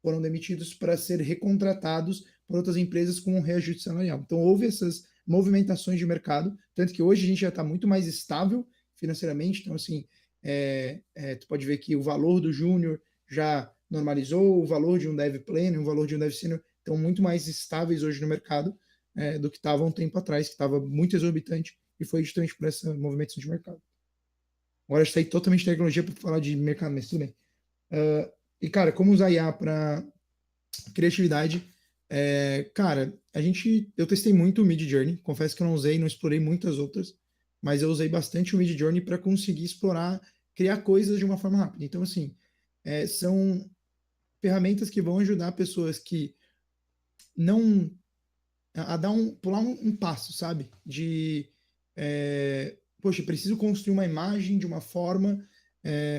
foram demitidos para ser recontratados por outras empresas com um reajuste salarial. Então, houve essas movimentações de mercado, tanto que hoje a gente já está muito mais estável financeiramente. Então, assim, tu pode ver que o valor do júnior já normalizou, o valor de um dev pleno, o valor de um dev sênior estão muito mais estáveis hoje no mercado do que estavam um tempo atrás, que estava muito exorbitante, e foi justamente por essa movimentação de mercado. Agora, eu saí totalmente de tecnologia para falar de mercado, mas tudo bem. E, cara, como usar IA para criatividade? Cara, eu testei muito o Midjourney, confesso que eu não usei, não explorei muitas outras, mas eu usei bastante o Midjourney para conseguir explorar, criar coisas de uma forma rápida. Então, assim, são ferramentas que vão ajudar pessoas que não a dar pular um passo, sabe? Poxa, preciso construir uma imagem de uma forma.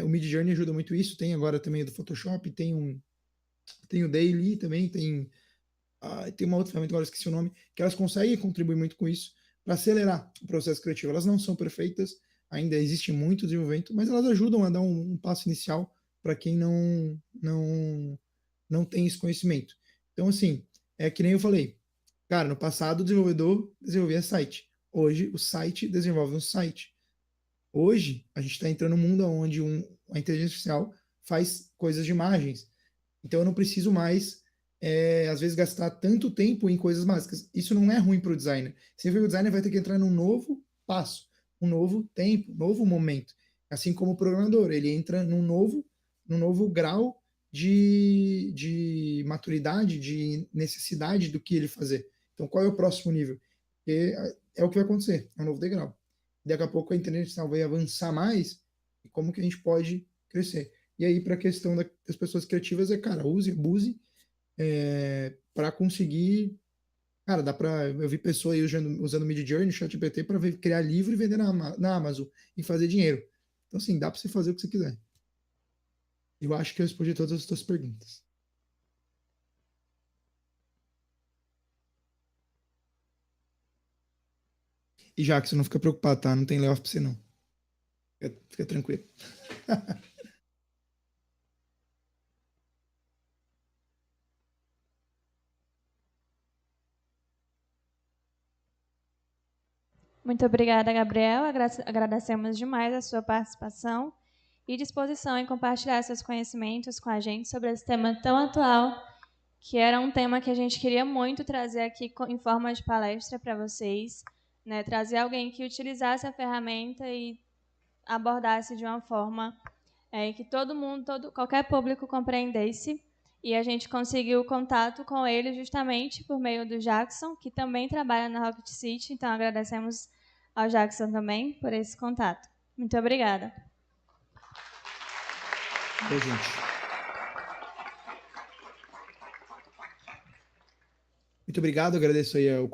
O Midjourney ajuda muito isso. Tem agora também do Photoshop, tem o Daily também, tem uma outra ferramenta, agora esqueci o nome, que elas conseguem contribuir muito com isso para acelerar o processo criativo. Elas não são perfeitas, ainda existe muito desenvolvimento, mas elas ajudam a dar um passo inicial para quem não tem esse conhecimento. Então, assim, é que nem eu falei, cara, no passado o desenvolvedor desenvolvia site. Hoje o site desenvolve um site. Hoje a gente está entrando num mundo onde a inteligência artificial faz coisas de imagens. Então eu não preciso mais, às vezes, gastar tanto tempo em coisas básicas. Isso não é ruim para o designer. Sempre o designer vai ter que entrar num novo passo, um novo tempo, um novo momento. Assim como o programador, ele entra num novo grau de maturidade, de necessidade do que ele fazer. Então, qual é o próximo nível? Porque é o que vai acontecer, é um novo degrau. Daqui a pouco a inteligência artificial vai avançar mais e como que a gente pode crescer. E aí, para a questão das pessoas criativas, cara, abuse para conseguir. Cara, dá para. Eu vi pessoa aí usando Midjourney, ChatGPT, para criar livro e vender na Amazon e fazer dinheiro. Então, assim, dá para você fazer o que você quiser. Eu acho que eu respondi todas as suas perguntas. E Jackson, não fica preocupado, tá? Não tem layoff pra você, não. Fica tranquilo. Muito obrigada, Gabriel. Agradecemos demais a sua participação e disposição em compartilhar seus conhecimentos com a gente sobre esse tema tão atual, que era um tema que a gente queria muito trazer aqui em forma de palestra para vocês, né? Trazer alguém que utilizasse a ferramenta e abordasse de uma forma que todo mundo, qualquer público compreendesse. E a gente conseguiu contato com ele justamente por meio do Jackson, que também trabalha na Rocket City. Então, agradecemos ao Jackson também por esse contato. Muito obrigada. Oi, gente. Muito obrigado, agradeço aí o